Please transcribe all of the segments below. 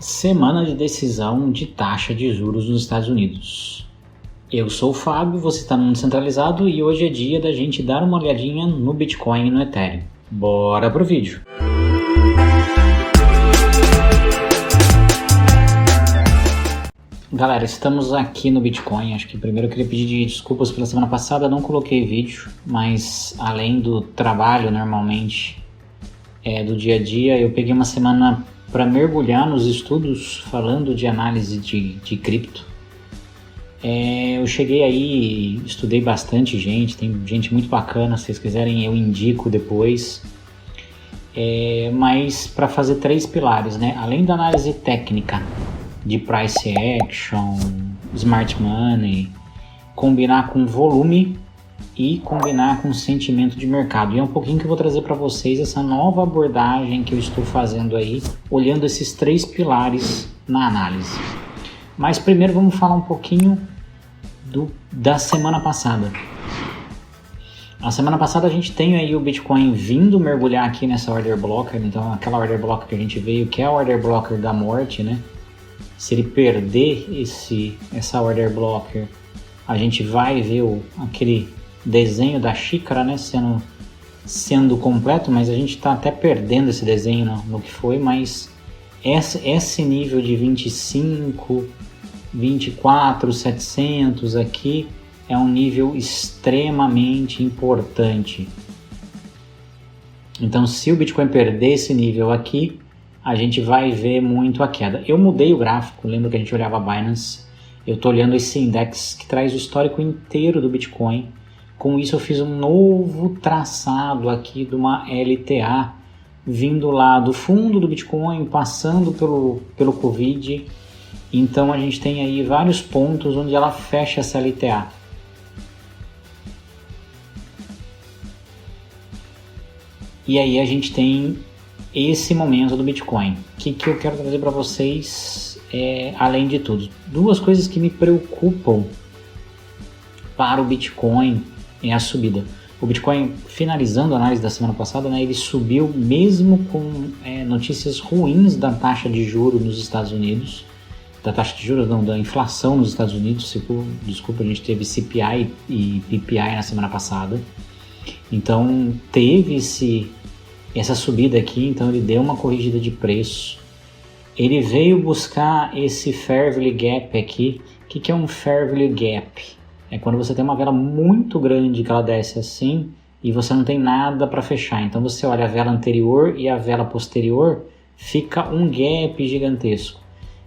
Semana de decisão de taxa de juros nos Estados Unidos. Eu sou o Fábio, você está no Mundo Centralizado e hoje é dia da gente dar uma olhadinha no Bitcoin e no Ethereum. Bora pro vídeo! Galera, estamos aqui no Bitcoin. Acho que primeiro eu queria pedir desculpas pela semana passada, não coloquei vídeo, mas além do trabalho normalmente do dia a dia, eu peguei uma semana para mergulhar nos estudos falando de análise de cripto. Eu cheguei aí, estudei bastante gente, tem gente muito bacana, se vocês quiserem eu indico depois. Mas para fazer 3 pilares, né? Além da análise técnica de price action, smart money, combinar com volume e combinar com sentimento de mercado. E é um pouquinho que eu vou trazer para vocês essa nova abordagem que eu estou fazendo aí, olhando esses 3 pilares na análise. Mas primeiro vamos falar um pouquinho da semana passada. A semana passada a gente tem aí o Bitcoin vindo mergulhar aqui nessa order blocker, então aquela order blocker que a gente veio, que é a order blocker da morte, né? Se ele perder essa order blocker, a gente vai ver aquele desenho da xícara, né, sendo completo, mas a gente está até perdendo esse desenho no que foi, mas esse nível de 25, 24, 700 aqui é um nível extremamente importante. Então, se o Bitcoin perder esse nível aqui, a gente vai ver muito a queda. Eu mudei o gráfico, lembra que a gente olhava a Binance? Eu estou olhando esse index que traz o histórico inteiro do Bitcoin. Com isso eu fiz um novo traçado aqui de uma LTA, vindo lá do fundo do Bitcoin, passando pelo Covid. Então a gente tem aí vários pontos onde ela fecha essa LTA. E aí a gente tem esse momento do Bitcoin. O que eu quero trazer para vocês, além de tudo? 2 coisas que me preocupam para o Bitcoin é a subida. O Bitcoin, finalizando a análise da semana passada, né, ele subiu mesmo com notícias ruins da taxa de juros nos Estados Unidos. Da taxa de juros, não, da inflação nos Estados Unidos. Desculpa, a gente teve CPI e PPI na semana passada. Então, teve essa subida aqui, então ele deu uma corrigida de preço. Ele veio buscar esse Fair Value Gap aqui. O que é um Fair Value Gap? É quando você tem uma vela muito grande que ela desce assim e você não tem nada para fechar. Então você olha a vela anterior e a vela posterior, fica um gap gigantesco.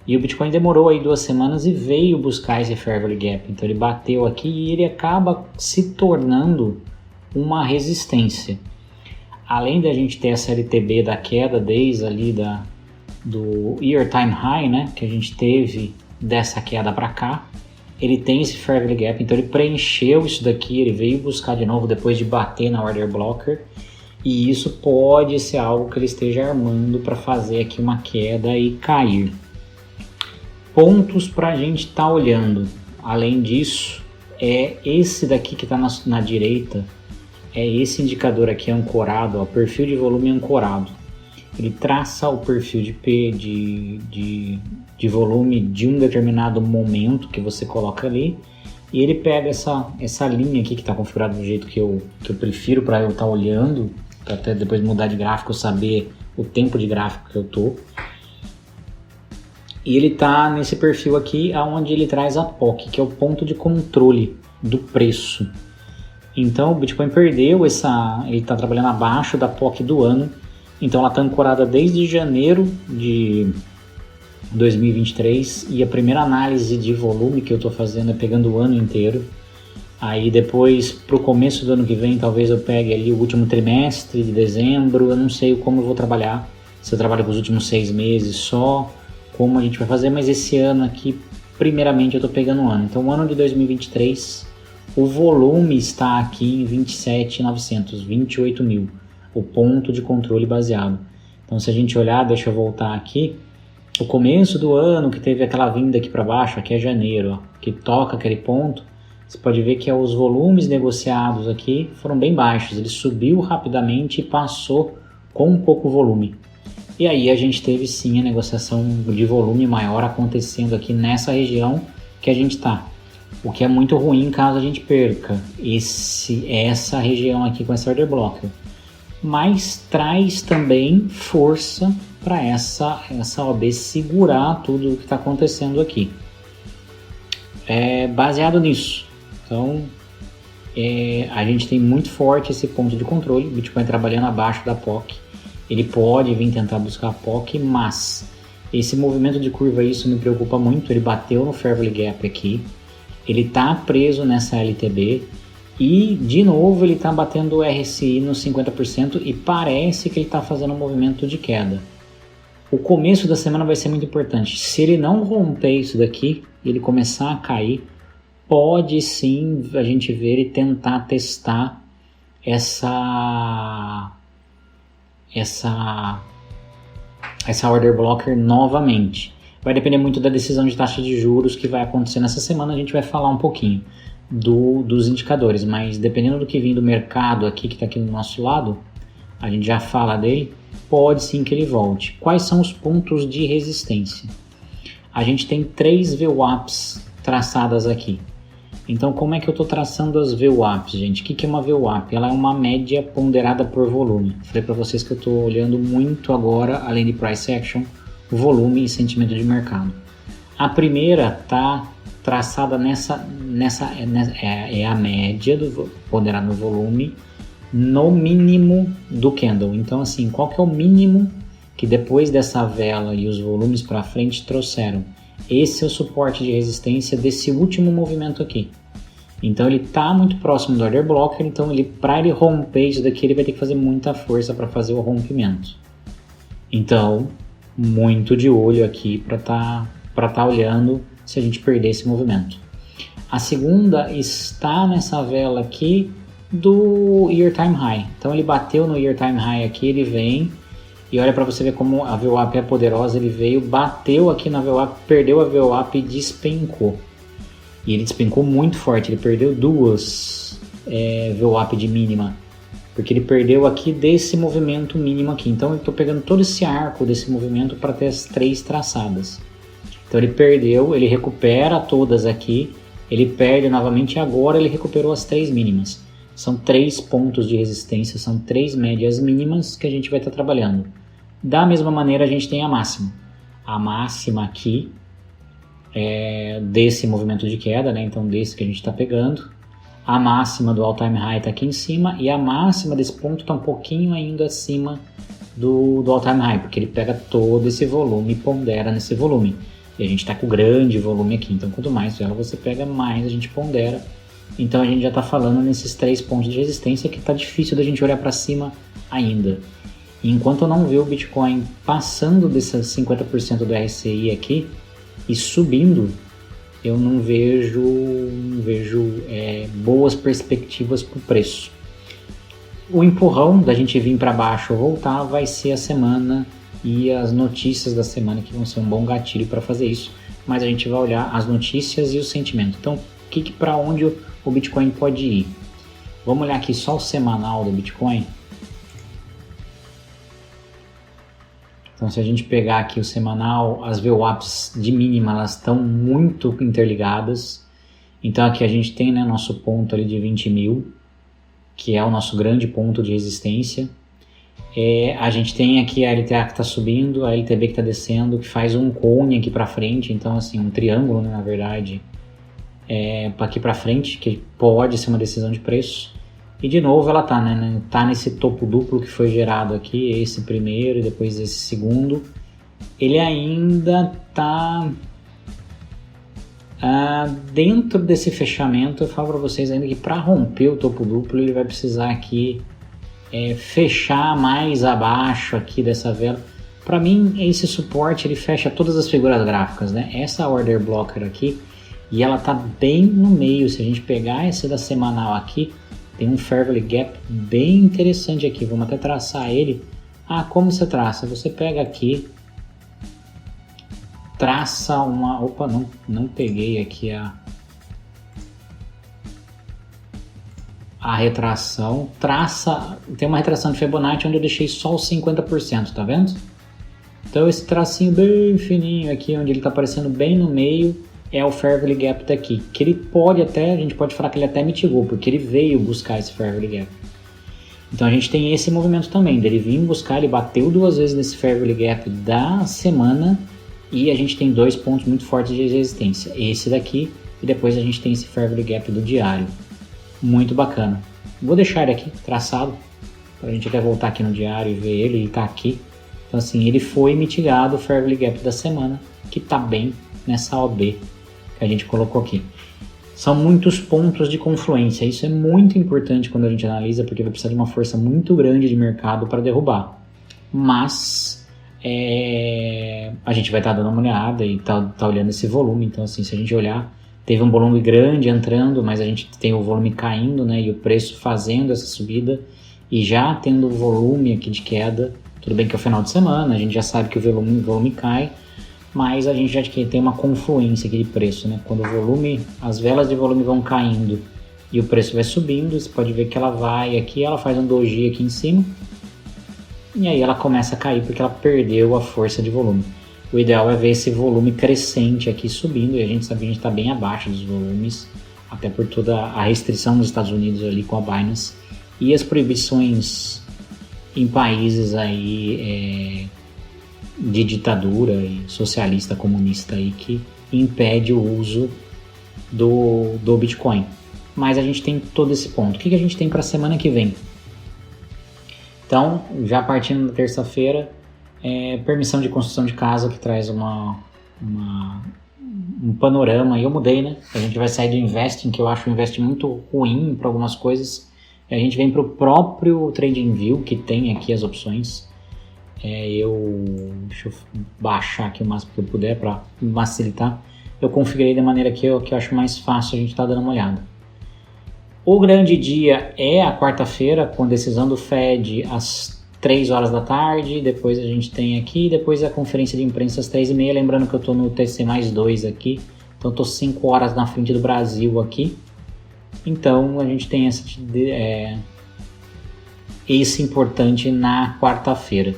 E o Bitcoin demorou aí 2 semanas e veio buscar esse Fair Value Gap. Então ele bateu aqui e ele acaba se tornando uma resistência. Além da gente ter essa LTB da queda desde ali do Year Time High, né, que a gente teve dessa queda para cá, ele tem esse Fair Value Gap, então ele preencheu isso daqui, ele veio buscar de novo depois de bater na order blocker, e isso pode ser algo que ele esteja armando para fazer aqui uma queda e cair. Pontos para a gente estar olhando, além disso, é esse daqui que está na direita, é esse indicador aqui ancorado, ó, perfil de volume ancorado. Ele traça o perfil de volume de um determinado momento que você coloca ali, e ele pega essa linha aqui que está configurada do jeito que eu prefiro para eu estar olhando, para até depois mudar de gráfico, saber o tempo de gráfico que eu tô. E ele está nesse perfil aqui, onde ele traz a POC, que é o ponto de controle do preço. Então o Bitcoin perdeu ele está trabalhando abaixo da POC do ano, então ela está ancorada desde janeiro de 2023 e a primeira análise de volume que eu estou fazendo é pegando o ano inteiro. Aí depois, para o começo do ano que vem, talvez eu pegue ali o último trimestre de dezembro, eu não sei como eu vou trabalhar, se eu trabalho com os últimos 6 meses só, como a gente vai fazer, mas esse ano aqui, primeiramente eu estou pegando o ano. Então o ano de 2023... o volume está aqui em 27.900, 28 mil, o ponto de controle baseado. Então se a gente olhar, deixa eu voltar aqui, o começo do ano que teve aquela vinda aqui para baixo, aqui é janeiro, ó, que toca aquele ponto, você pode ver que os volumes negociados aqui foram bem baixos, ele subiu rapidamente e passou com pouco volume. E aí a gente teve sim a negociação de volume maior acontecendo aqui nessa região que a gente está. O que é muito ruim caso a gente perca essa região aqui com esse order blocker. Mas traz também força para essa OB segurar tudo o que está acontecendo aqui. Baseado nisso, então a gente tem muito forte esse ponto de controle, o Bitcoin trabalhando abaixo da POC. Ele pode vir tentar buscar a POC, mas esse movimento de curva, isso me preocupa muito. Ele bateu no Fair Value Gap aqui, ele está preso nessa LTB e de novo ele está batendo o RSI nos 50% e parece que ele está fazendo um movimento de queda. O começo da semana vai ser muito importante. Se ele não romper isso daqui e ele começar a cair, pode sim a gente ver e tentar testar essa order blocker novamente. Vai depender muito da decisão de taxa de juros que vai acontecer nessa semana. A gente vai falar um pouquinho dos indicadores, mas dependendo do que vir do mercado aqui, que está aqui do nosso lado, a gente já fala dele, pode sim que ele volte. Quais são os pontos de resistência? A gente tem 3 VWAPs traçadas aqui. Então, como é que eu estou traçando as VWAPs, gente? O que é uma VWAP? Ela é uma média ponderada por volume. Falei para vocês que eu estou olhando muito agora, além de price action, volume e sentimento de mercado. A primeira está traçada é a média ponderada no volume no mínimo do candle. Então, assim, qual que é o mínimo que depois dessa vela e os volumes para frente trouxeram? Esse é o suporte de resistência desse último movimento aqui. Então ele está muito próximo do order blocker, então para ele romper isso daqui, ele vai ter que fazer muita força para fazer o rompimento. Então, muito de olho aqui para tá olhando se a gente perder esse movimento. A segunda está nessa vela aqui do Year Time High. Então ele bateu no Year Time High aqui, ele vem e olha para você ver como a VWAP é poderosa. Ele veio, bateu aqui na VWAP, perdeu a VWAP e despencou. E ele despencou muito forte, ele perdeu 2 VWAP de mínima, porque ele perdeu aqui desse movimento mínimo aqui. Então eu estou pegando todo esse arco desse movimento para ter as 3 traçadas. Então ele perdeu, ele recupera todas aqui, ele perde novamente e agora ele recuperou as 3 mínimas. São 3 pontos de resistência, são 3 médias mínimas que a gente vai estar trabalhando. Da mesma maneira a gente tem a máxima. A máxima aqui desse movimento de queda, né? Então desse que a gente está pegando. A máxima do all-time high está aqui em cima e a máxima desse ponto está um pouquinho ainda acima do all-time high, porque ele pega todo esse volume e pondera nesse volume. E a gente está com grande volume aqui, então quanto mais vela você pega, mais a gente pondera. Então a gente já está falando nesses 3 pontos de resistência que está difícil da gente olhar para cima ainda. E enquanto eu não ver o Bitcoin passando desses 50% do RSI aqui e subindo, eu não vejo boas perspectivas para o preço. O empurrão da gente vir para baixo ou voltar vai ser a semana e as notícias da semana que vão ser um bom gatilho para fazer isso, mas a gente vai olhar as notícias e o sentimento. Então, para onde o Bitcoin pode ir? Vamos olhar aqui só o semanal do Bitcoin. Então, se a gente pegar aqui o semanal, as VWAPs de mínima, elas estão muito interligadas. Então, aqui a gente tem, né, nosso ponto ali de 20 mil, que é o nosso grande ponto de resistência. A gente tem aqui a LTA que está subindo, a LTB que está descendo, que faz um cone aqui para frente. Então, assim, um triângulo, né, na verdade, aqui para frente, que pode ser uma decisão de preço. E de novo ela tá nesse topo duplo que foi gerado aqui, esse primeiro e depois esse segundo. Ele ainda tá dentro desse fechamento. Eu falo para vocês ainda que para romper o topo duplo ele vai precisar aqui fechar mais abaixo aqui dessa vela. Para mim esse suporte ele fecha todas as figuras gráficas, né? Essa order blocker aqui, e ela tá bem no meio. Se a gente pegar essa da semanal aqui, tem um Fair Value Gap bem interessante aqui. Vamos até traçar ele. Como você traça? Você pega aqui, traça uma... Opa, não peguei aqui a retração. Tem uma retração de Fibonacci onde eu deixei só os 50%, tá vendo? Então esse tracinho bem fininho aqui, onde ele está aparecendo bem no meio, é o Fair Value Gap daqui, que ele pode até, a gente pode falar que ele até mitigou, porque ele veio buscar esse Fair Value Gap. Então a gente tem esse movimento também, dele vir buscar, ele bateu 2 vezes nesse Fair Value Gap da semana, e a gente tem 2 pontos muito fortes de resistência, esse daqui, e depois a gente tem esse Fair Value Gap do diário. Muito bacana. Vou deixar ele aqui, traçado, para a gente até voltar aqui no diário e ver ele está aqui. Então assim, ele foi mitigado o Fair Value Gap da semana, que está bem nessa OB que a gente colocou aqui. São muitos pontos de confluência, isso é muito importante quando a gente analisa, porque vai precisar de uma força muito grande de mercado para derrubar. Mas a gente vai estar dando uma olhada e tá olhando esse volume, então assim, se a gente olhar, teve um volume grande entrando, mas a gente tem o volume caindo, né, e o preço fazendo essa subida, e já tendo o volume aqui de queda. Tudo bem que é o final de semana, a gente já sabe que o volume cai, mas a gente já tem uma confluência aqui de preço, né? Quando o volume, as velas de volume vão caindo e o preço vai subindo, você pode ver que ela vai aqui, ela faz um doji aqui em cima, e aí ela começa a cair porque ela perdeu a força de volume. O ideal é ver esse volume crescente aqui subindo, e a gente sabe que a gente está bem abaixo dos volumes, até por toda a restrição dos Estados Unidos ali com a Binance, e as proibições em países aí de ditadura e socialista, comunista aí, que impede o uso do Bitcoin. Mas a gente tem todo esse ponto. O que a gente tem para a semana que vem? Então, já partindo da terça-feira, permissão de construção de casa, que traz um panorama. E eu mudei, né? A gente vai sair do investing, que eu acho o investing muito ruim para algumas coisas. A gente vem para o próprio TradingView, que tem aqui as opções. Deixa eu baixar aqui o máximo que eu puder para facilitar. Eu configurei da maneira que eu acho mais fácil a gente estar dando uma olhada. O grande dia é a quarta-feira, com decisão do Fed às 3 horas da tarde. Depois a gente tem aqui, depois a conferência de imprensa às 3h30. Lembrando que eu estou no TC+2 aqui, então estou 5 horas na frente do Brasil aqui. Então a gente tem esse importante na quarta-feira.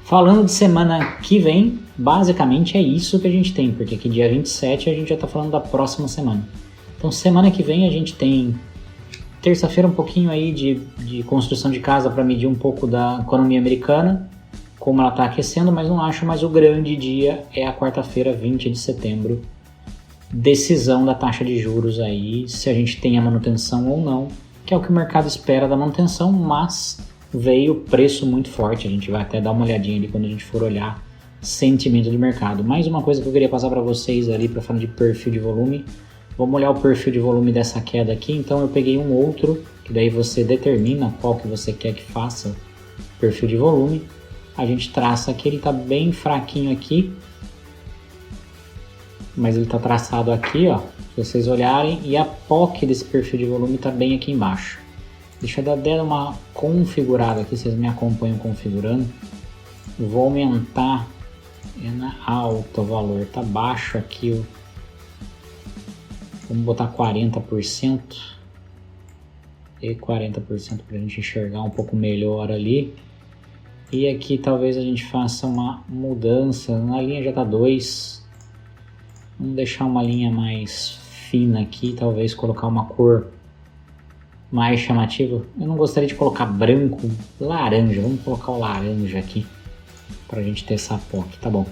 Falando de semana que vem, basicamente é isso que a gente tem, porque aqui dia 27 a gente já está falando da próxima semana. Então semana que vem a gente tem terça-feira um pouquinho aí de construção de casa para medir um pouco da economia americana, como ela está aquecendo, mas não acho mais o grande dia é a quarta-feira, 20 de setembro. Decisão da taxa de juros aí, se a gente tem a manutenção ou não, que é o que o mercado espera da manutenção, mas veio preço muito forte, a gente vai até dar uma olhadinha ali quando a gente for olhar sentimento de mercado. Mais uma coisa que eu queria passar para vocês ali para falar de perfil de volume, vamos olhar o perfil de volume dessa queda aqui. Então eu peguei um outro, que daí você determina qual que você quer que faça perfil de volume, a gente traça aqui, ele está bem fraquinho aqui, mas ele está traçado aqui, ó, se vocês olharem, e a POC desse perfil de volume está bem aqui embaixo. Deixa eu dar uma configurada aqui, vocês me acompanham configurando. Eu vou aumentar na alta o valor, tá baixo aqui. Vamos botar 40%. E 40% para a gente enxergar um pouco melhor ali. E aqui talvez a gente faça uma mudança. Na linha já tá 2. Vamos deixar uma linha mais fina aqui, talvez colocar uma cor mais chamativa. Eu não gostaria de colocar branco, laranja. Vamos colocar o laranja aqui para a gente ter essa POC, tá bom?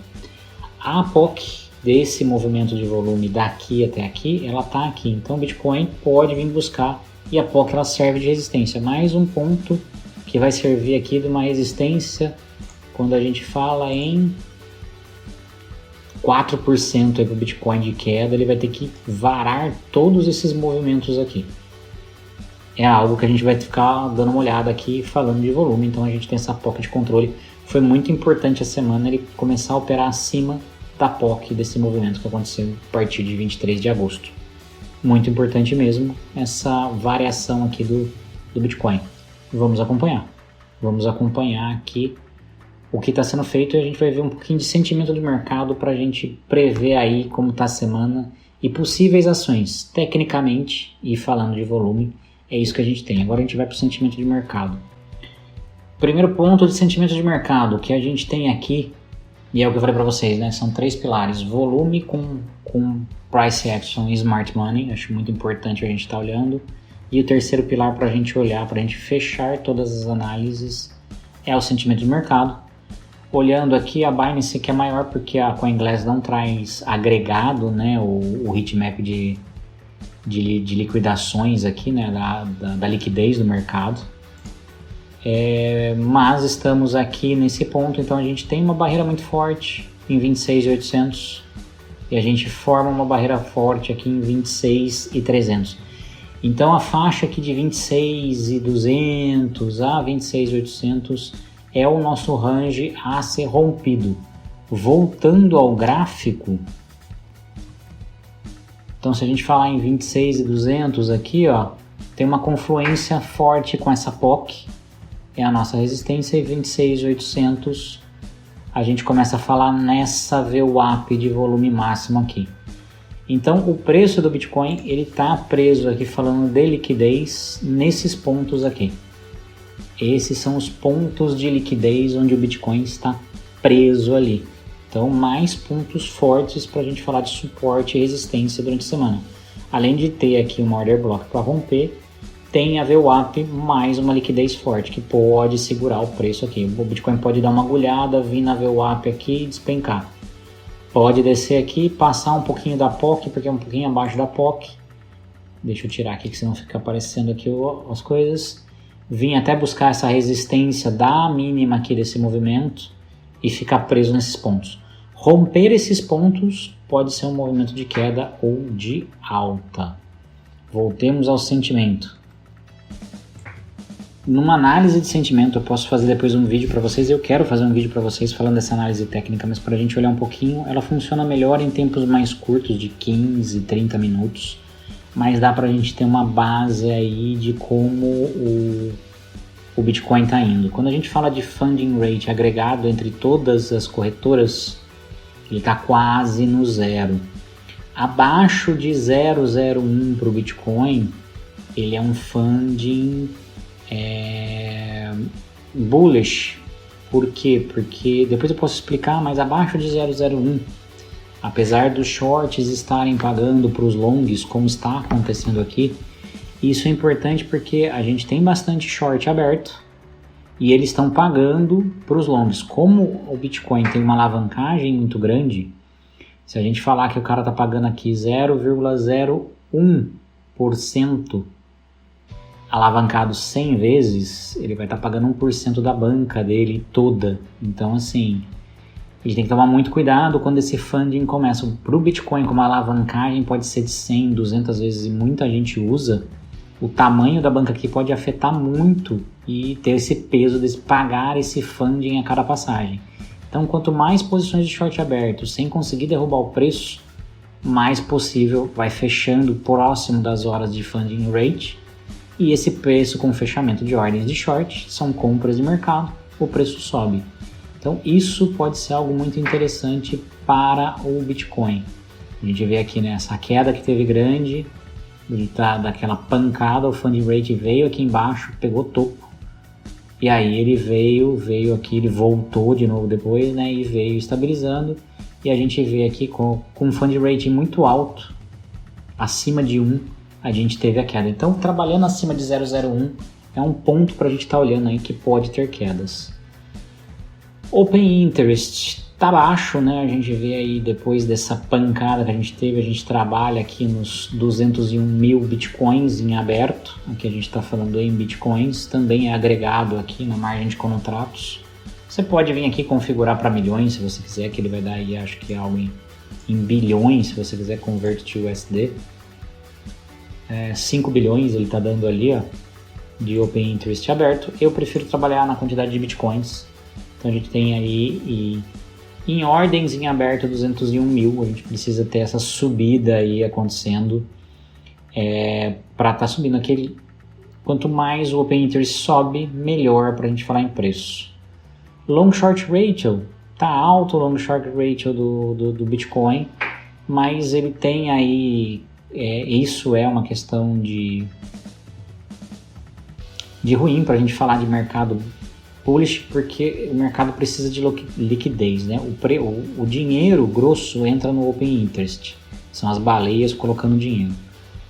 A POC desse movimento de volume daqui até aqui, ela tá aqui. Então o Bitcoin pode vir buscar e a POC ela serve de resistência. Mais um ponto que vai servir aqui de uma resistência quando a gente fala em 4% aí pro Bitcoin de queda, ele vai ter que varar todos esses movimentos aqui. É algo que a gente vai ficar dando uma olhada aqui falando de volume, então a gente tem essa POC de controle. Foi muito importante a semana ele começar a operar acima da POC desse movimento que aconteceu a partir de 23 de agosto. Muito importante mesmo essa variação aqui do Bitcoin. Vamos acompanhar aqui o que está sendo feito e a gente vai ver um pouquinho de sentimento do mercado para a gente prever aí como está a semana e possíveis ações. Tecnicamente e falando de volume, é isso que a gente tem. Agora a gente vai para o sentimento de mercado. Primeiro ponto de sentimento de mercado que a gente tem aqui E é o que eu falei para vocês, né? São 3 pilares: volume com price action e smart money. Acho muito importante a gente estar olhando. E o terceiro pilar para a gente olhar, para a gente fechar todas as análises, é o sentimento do mercado. Olhando aqui, a Binance que é maior porque a CoinGlass não traz agregado, né, o heatmap de liquidações aqui, né, da liquidez do mercado. Mas estamos aqui nesse ponto, então a gente tem uma barreira muito forte em 26.800 e a gente forma uma barreira forte aqui em 26.300. Então a faixa aqui de 26.200 a 26.800 é o nosso range a ser rompido. Voltando ao gráfico, então se a gente falar em 26.200 aqui, ó, tem uma confluência forte com essa POC, é a nossa resistência, e 26.800 a gente começa a falar nessa VWAP de volume máximo aqui. Então o preço do Bitcoin ele está preso aqui falando de liquidez nesses pontos aqui. Esses são os pontos de liquidez onde o Bitcoin está preso ali. Então mais pontos fortes para a gente falar de suporte e resistência durante a semana. Além de ter aqui uma order block para romper, tem a VWAP mais uma liquidez forte que pode segurar o preço aqui. O Bitcoin pode dar uma agulhada, vir na VWAP aqui e despencar. Pode descer aqui, passar um pouquinho da POC, porque é um pouquinho abaixo da POC. Deixa eu tirar aqui que senão fica aparecendo aqui as coisas. Vim até buscar essa resistência da mínima aqui desse movimento e ficar preso nesses pontos. Romper esses pontos pode ser um movimento de queda ou de alta. Voltemos ao sentimento. Numa análise de sentimento, eu posso fazer depois um vídeo para vocês. Eu quero fazer um vídeo para vocês falando dessa análise técnica, mas para a gente olhar um pouquinho, ela funciona melhor em tempos mais curtos, de 15, 30 minutos. Mas dá para a gente ter uma base aí de como o Bitcoin está indo. Quando a gente fala de funding rate agregado entre todas as corretoras, ele está quase no zero. Abaixo de 0,01 para o Bitcoin, ele é um funding bullish. Por quê? Porque depois eu posso explicar, mas abaixo de 0,01, apesar dos shorts estarem pagando para os longs, como está acontecendo aqui, isso é importante porque a gente tem bastante short aberto e eles estão pagando para os longs. Como o Bitcoin tem uma alavancagem muito grande, se a gente falar que o cara está pagando aqui 0,01% alavancado 100 vezes, ele vai estar pagando 1% da banca dele toda. Então, assim, a gente tem que tomar muito cuidado quando esse funding começa. Para o Bitcoin, como a alavancagem pode ser de 100, 200 vezes e muita gente usa, o tamanho da banca aqui pode afetar muito e ter esse peso de pagar esse funding a cada passagem. Então, quanto mais posições de short aberto sem conseguir derrubar o preço, mais possível vai fechando próximo das horas de funding rate. E esse preço com fechamento de ordens de short são compras de mercado, o preço sobe. Então isso pode ser algo muito interessante para o Bitcoin. A gente vê aqui nessa queda que teve grande, ele tá daquela pancada, o funding rate veio aqui embaixo, pegou topo. E aí ele veio aqui, ele voltou de novo depois, né, e veio estabilizando. E a gente vê aqui com um funding rate muito alto, acima de 1, a gente teve a queda. Então, trabalhando acima de 0,01 é um ponto para a gente estar olhando aí que pode ter quedas. Open Interest tá baixo, né? A gente vê aí depois dessa pancada que a gente teve, a gente trabalha aqui nos 201 mil bitcoins em aberto. Aqui a gente está falando em bitcoins, também é agregado aqui na margem de contratos. Você pode vir aqui configurar para milhões se você quiser, que ele vai dar aí, acho que algo em bilhões, se você quiser converter to USD. 5 bilhões ele está dando ali, ó, de Open Interest aberto. Eu prefiro trabalhar na quantidade de bitcoins. Então a gente tem aí em ordens em aberto 201 mil. A gente precisa ter essa subida aí acontecendo para estar subindo aquele. Quanto mais o Open Interest sobe, melhor para a gente falar em preço. Long Short Ratio tá alto, o Long Short Ratio do Bitcoin, mas ele tem aí isso é uma questão de ruim para a gente falar de mercado bullish porque o mercado precisa de liquidez, né? O dinheiro grosso entra no open interest, são as baleias colocando dinheiro.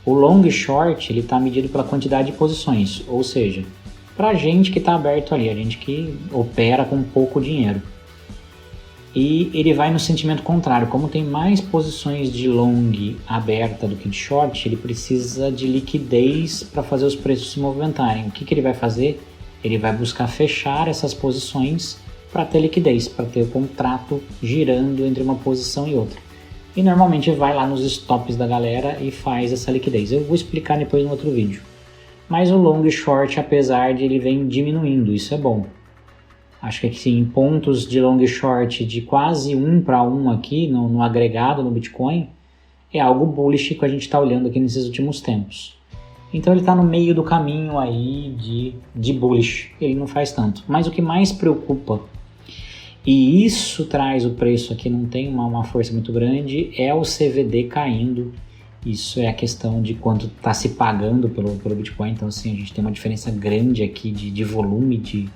O long short ele está medido pela quantidade de posições, ou seja, para a gente que está aberto ali, a gente que opera com pouco dinheiro. E ele vai no sentimento contrário, como tem mais posições de long aberta do que de short, ele precisa de liquidez para fazer os preços se movimentarem. O que ele vai fazer? Ele vai buscar fechar essas posições para ter liquidez, para ter o contrato girando entre uma posição e outra. E normalmente vai lá nos stops da galera e faz essa liquidez. Eu vou explicar depois no outro vídeo. Mas o long short, apesar de ele vem diminuindo, isso é bom. Acho que sim, pontos de long short de quase 1 para 1 aqui no agregado no Bitcoin é algo bullish que a gente está olhando aqui nesses últimos tempos. Então ele está no meio do caminho aí de bullish, ele não faz tanto. Mas o que mais preocupa, e isso traz o preço aqui, não tem uma força muito grande, é o CVD caindo. Isso é a questão de quanto está se pagando pelo Bitcoin. Então assim, a gente tem uma diferença grande aqui de volume de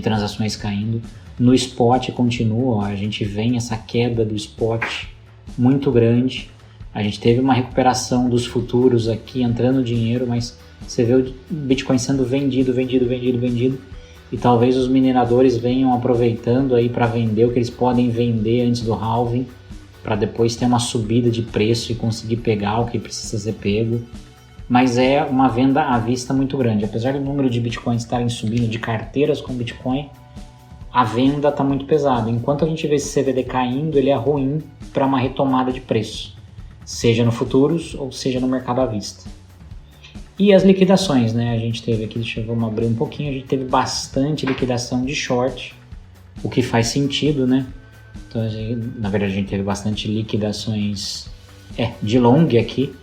transações caindo. No spot continua, a gente vê essa queda do spot muito grande. A gente teve uma recuperação dos futuros aqui, entrando dinheiro, mas você vê o Bitcoin sendo vendido. E talvez os mineradores venham aproveitando aí para vender o que eles podem vender antes do halving, para depois ter uma subida de preço e conseguir pegar o que precisa ser pego. Mas é uma venda à vista muito grande. Apesar do número de Bitcoins estarem subindo, de carteiras com Bitcoin, a venda está muito pesada. Enquanto a gente vê esse CVD caindo, ele é ruim para uma retomada de preço, seja no futuros ou seja no mercado à vista. E as liquidações, né? A gente teve aqui, vamos abrir um pouquinho, a gente teve bastante liquidação de short, o que faz sentido, né? Então, na verdade, a gente teve bastante liquidações de long aqui,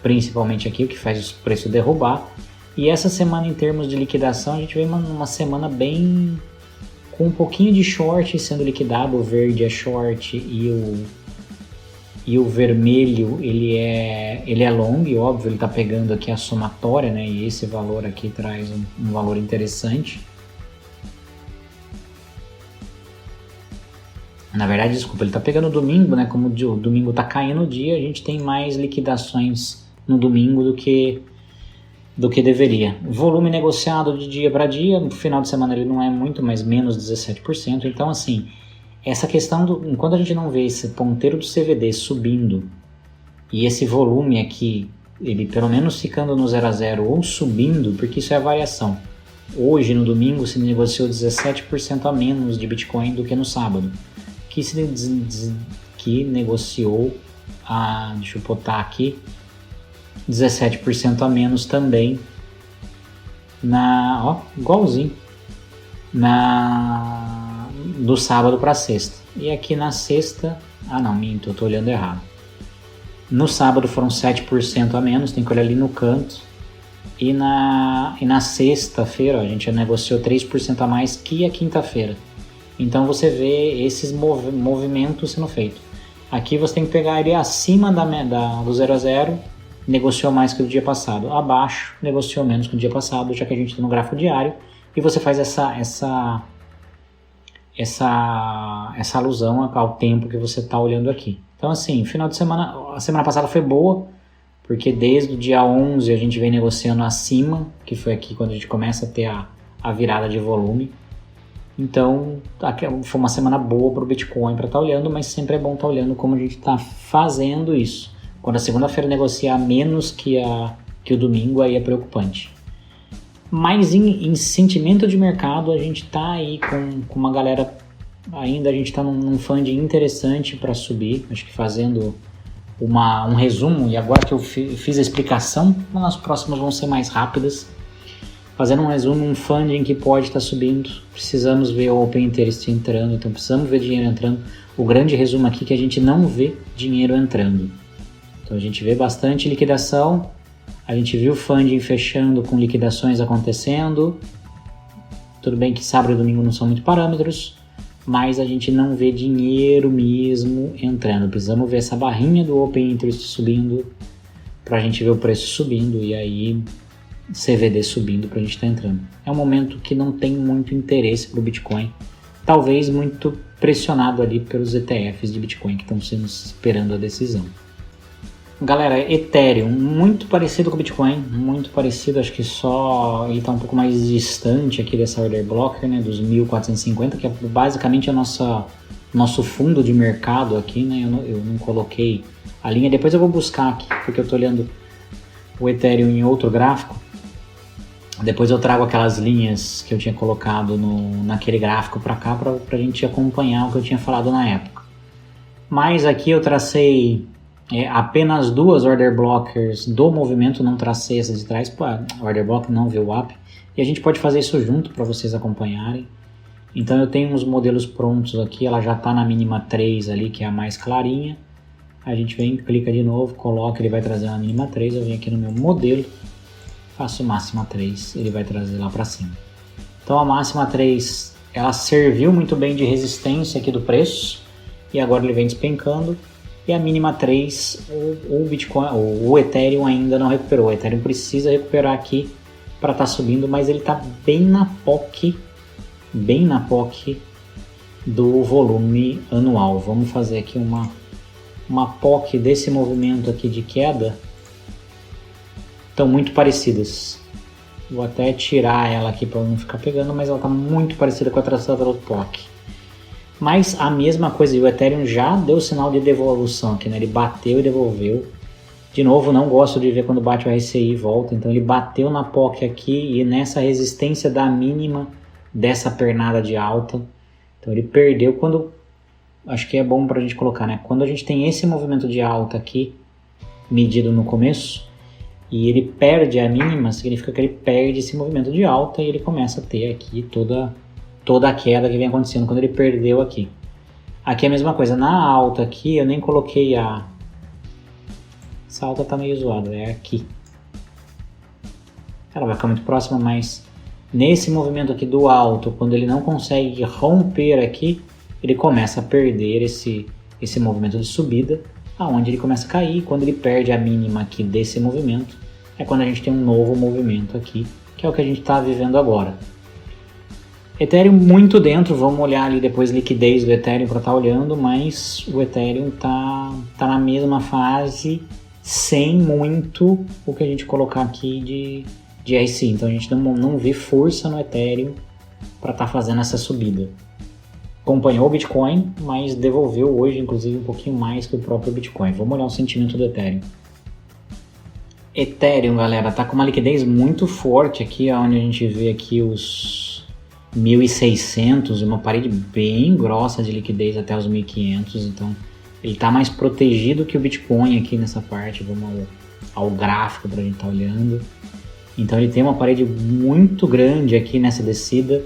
principalmente aqui, o que faz o preço derrubar. E essa semana, em termos de liquidação, a gente vem uma semana bem com um pouquinho de short sendo liquidado. O verde é short e o vermelho ele é long, óbvio, ele está pegando aqui a somatória, né? E esse valor aqui traz um valor interessante. Na verdade, desculpa, ele está pegando o domingo, né? Como o domingo está caindo o dia, a gente tem mais liquidações no domingo do que deveria. Volume negociado de dia para dia, no final de semana ele não é muito, mas menos 17%. Então, assim, essa questão enquanto a gente não vê esse ponteiro do CVD subindo e esse volume aqui, ele pelo menos ficando no 0 a 0 ou subindo, porque isso é a variação. Hoje, no domingo, se negociou 17% a menos de Bitcoin do que no sábado, que negociou deixa eu botar aqui, 17% a menos também igualzinho do sábado para sexta. E aqui na sexta, minto, eu tô olhando errado. No sábado foram 7% a menos, tem que olhar ali no canto. E na sexta-feira a gente já negociou 3% a mais que a quinta-feira. Então você vê esses movimentos sendo feitos. Aqui você tem que pegar ele acima do 0 a 0, negociou mais que o dia passado. Abaixo, negociou menos que o dia passado, já que a gente está no gráfico diário. E você faz essa alusão ao tempo que você está olhando aqui. Então assim, final de semana, a semana passada foi boa, porque desde o dia 11 a gente vem negociando acima, que foi aqui quando a gente começa a ter a virada de volume. Então foi uma semana boa para o Bitcoin para estar olhando, mas sempre é bom estar olhando como a gente está fazendo isso. Quando a segunda-feira negociar menos que o domingo, aí é preocupante. Mas em sentimento de mercado, a gente está aí com uma galera, ainda a gente está num funding interessante para subir, acho que fazendo um resumo, e agora que eu fiz a explicação, as próximas vão ser mais rápidas. Fazendo um resumo, um funding que pode estar subindo, precisamos ver o Open Interest entrando, então precisamos ver dinheiro entrando. O grande resumo aqui é que a gente não vê dinheiro entrando. Então a gente vê bastante liquidação, a gente viu o funding fechando com liquidações acontecendo. Tudo bem que sábado e domingo não são muito parâmetros, mas a gente não vê dinheiro mesmo entrando. Precisamos ver essa barrinha do Open Interest subindo para a gente ver o preço subindo, e aí CVD subindo para a gente estar entrando. É um momento que não tem muito interesse para o Bitcoin, talvez muito pressionado ali pelos ETFs de Bitcoin que estão esperando a decisão. Galera, Ethereum, muito parecido com o Bitcoin, muito parecido, acho que só ele está um pouco mais distante aqui dessa order blocker, né, dos 1450, que é basicamente a nosso fundo de mercado aqui, né, eu não coloquei a linha, depois eu vou buscar aqui, porque eu estou olhando o Ethereum em outro gráfico, depois eu trago aquelas linhas que eu tinha colocado naquele gráfico para cá, para a gente acompanhar o que eu tinha falado na época. Mas aqui eu tracei apenas 2 order blockers do movimento, não tracei essas de trás, order block não, VWAP, e a gente pode fazer isso junto para vocês acompanharem. Então eu tenho uns modelos prontos aqui, ela já está na mínima 3 ali, que é a mais clarinha. A gente vem, clica de novo, coloca, ele vai trazer uma mínima 3, eu venho aqui no meu modelo, faço máxima 3, ele vai trazer lá para cima. Então a máxima 3, ela serviu muito bem de resistência aqui do preço, e agora ele vem despencando. E a mínima 3, o Bitcoin, o Ethereum ainda não recuperou. O Ethereum precisa recuperar aqui para estar subindo, mas ele está bem na POC do volume anual. Vamos fazer aqui uma POC desse movimento aqui de queda. Estão muito parecidas. Vou até tirar ela aqui para não ficar pegando, mas ela está muito parecida com a traçada do POC. Mas a mesma coisa, o Ethereum já deu sinal de devolução aqui, né? Ele bateu e devolveu. De novo, não gosto de ver quando bate o RSI e volta. Então ele bateu na POC aqui e nessa resistência da mínima dessa pernada de alta. Então ele perdeu quando... Acho que é bom para a gente colocar, né? Quando a gente tem esse movimento de alta aqui, medido no começo, e ele perde a mínima, significa que ele perde esse movimento de alta e ele começa a ter aqui toda a queda que vem acontecendo quando ele perdeu aqui. Aqui é a mesma coisa, na alta aqui eu nem coloquei essa alta tá meio zoada, é aqui. Ela vai ficar muito próxima, mas nesse movimento aqui do alto, quando ele não consegue romper aqui, ele começa a perder esse movimento de subida, aonde ele começa a cair. Quando ele perde a mínima aqui desse movimento, é quando a gente tem um novo movimento aqui, que é o que a gente está vivendo agora. Ethereum muito dentro, vamos olhar ali depois a liquidez do Ethereum para estar olhando, mas o Ethereum tá na mesma fase, sem muito o que a gente colocar aqui de RSI. Então a gente não vê força no Ethereum para estar fazendo essa subida. Acompanhou o Bitcoin, mas devolveu hoje, inclusive, um pouquinho mais que o próprio Bitcoin. Vamos olhar o sentimento do Ethereum. Ethereum, galera, tá com uma liquidez muito forte aqui, onde a gente vê aqui os 1.600 e uma parede bem grossa de liquidez até os 1.500, então ele está mais protegido que o Bitcoin aqui nessa parte. Vamos ao gráfico para a gente estar olhando. Então ele tem uma parede muito grande aqui nessa descida.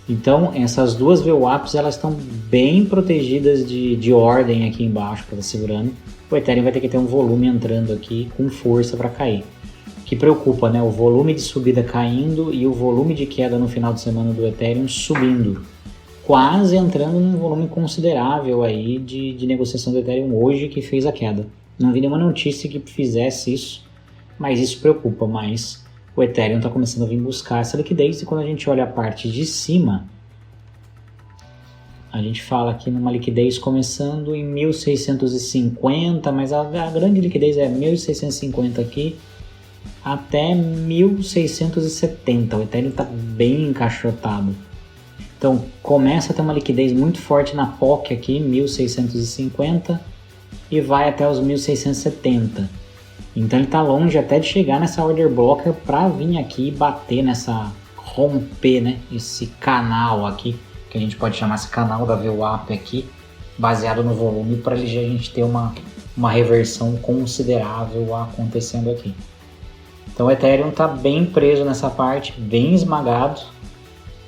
Então essas duas VWAPs elas estão bem protegidas de ordem aqui embaixo para estar segurando. O Ethereum vai ter que ter um volume entrando aqui com força para cair. Que preocupa, né? O volume de subida caindo e o volume de queda no final de semana do Ethereum subindo. Quase entrando num volume considerável aí de negociação do Ethereum hoje que fez a queda. Não vi nenhuma notícia que fizesse isso, mas isso preocupa mais. O Ethereum está começando a vir buscar essa liquidez e quando a gente olha a parte de cima, a gente fala aqui numa liquidez começando em 1.650, mas a grande liquidez é 1.650 aqui, até 1.670, o Ethereum está bem encaixotado. Então começa a ter uma liquidez muito forte na POC aqui, 1.650 e vai até os 1.670. Então ele está longe até de chegar nessa order blocker para vir aqui e bater romper, né, esse canal aqui, que a gente pode chamar esse canal da VWAP aqui, baseado no volume, para a gente ter uma reversão considerável acontecendo aqui. Então o Ethereum está bem preso nessa parte, bem esmagado,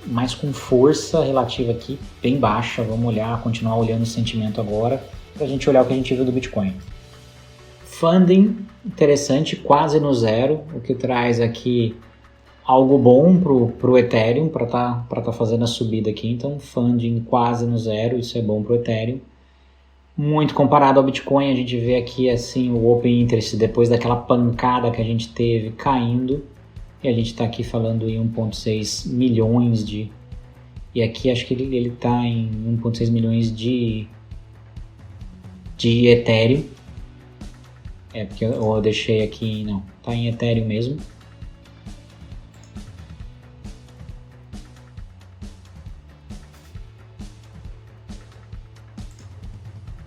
mas com força relativa aqui bem baixa. Vamos olhar, continuar olhando o sentimento agora, para a gente olhar o que a gente viu do Bitcoin. Funding, interessante, quase no zero, o que traz aqui algo bom para o Ethereum, para tá fazendo a subida aqui. Então funding quase no zero, isso é bom para o Ethereum. Muito comparado ao Bitcoin, a gente vê aqui assim o Open Interest, depois daquela pancada que a gente teve caindo, E a gente está aqui falando em 1,6 milhões de... E aqui acho que ele está em 1,6 milhões de Ethereum. Porque eu deixei aqui... Não, está em Ethereum mesmo.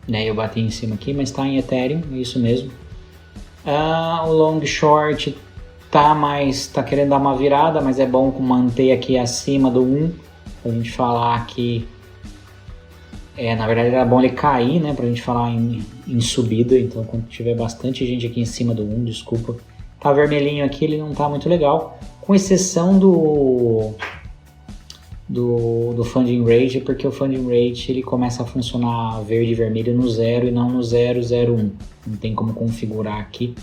Eu bati em cima aqui, mas está em Ethereum, isso mesmo. O long short tá querendo dar uma virada, mas é bom manter aqui acima do 1, pra gente falar que na verdade era bom ele cair, né, pra gente falar em subida. Então quando tiver bastante gente aqui em cima do 1, desculpa, tá vermelhinho aqui, ele não tá muito legal, com exceção do funding rate, porque o funding rate ele começa a funcionar verde e vermelho no 0 e não no 0,01. Não tem como configurar aqui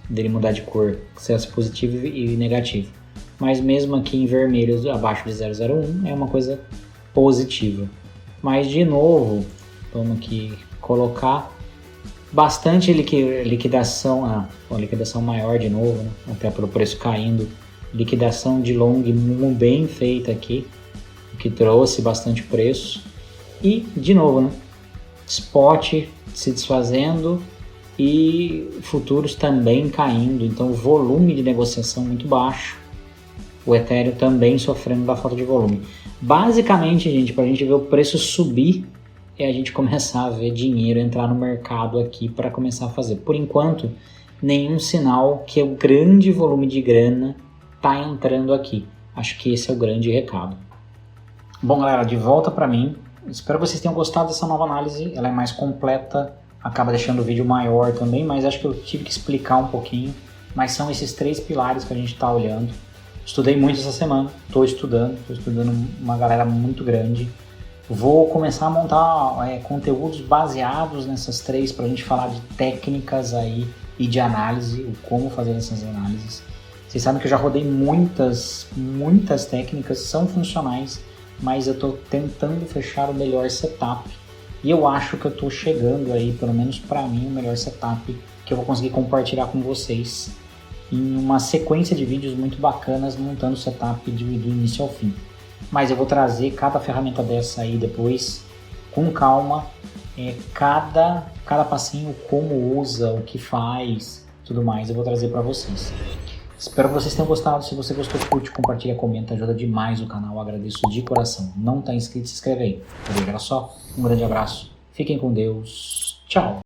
dele mudar de cor, se é positivo e negativo. Mas mesmo aqui em vermelho abaixo de 0,01 é uma coisa positiva. Mas de novo, vamos aqui colocar bastante liquidação, uma liquidação maior de novo, né? Até pelo preço caindo, liquidação de long bem feita aqui, que trouxe bastante preço. E de novo, né? Spot se desfazendo e futuros também caindo, então o volume de negociação muito baixo, o Ethereum também sofrendo da falta de volume. Basicamente, gente, para a gente ver o preço subir, é a gente começar a ver dinheiro entrar no mercado aqui para começar a fazer. Por enquanto, nenhum sinal que o grande volume de grana está entrando aqui. Acho que esse é o grande recado. Bom, galera, de volta para mim. Espero que vocês tenham gostado dessa nova análise. Ela é mais completa, acaba deixando o vídeo maior também, mas acho que eu tive que explicar um pouquinho. Mas são esses 3 pilares que a gente está olhando. Estudei muito essa semana, estou estudando uma galera muito grande. Vou começar a montar conteúdos baseados nessas 3 para a gente falar de técnicas aí e de análise, o como fazer essas análises. Vocês sabem que eu já rodei muitas técnicas, são funcionais, mas eu estou tentando fechar o melhor setup. E eu acho que eu estou chegando aí, pelo menos para mim, o melhor setup que eu vou conseguir compartilhar com vocês em uma sequência de vídeos muito bacanas, montando o setup do início ao fim. Mas eu vou trazer cada ferramenta dessa aí depois, com calma, cada passinho, como usa, o que faz, tudo mais, eu vou trazer para vocês. Espero que vocês tenham gostado. Se você gostou, curte, compartilha, comenta, ajuda demais o canal. Eu agradeço de coração. Não está inscrito, se inscreve aí. Por hoje era só. Um grande abraço. Fiquem com Deus. Tchau.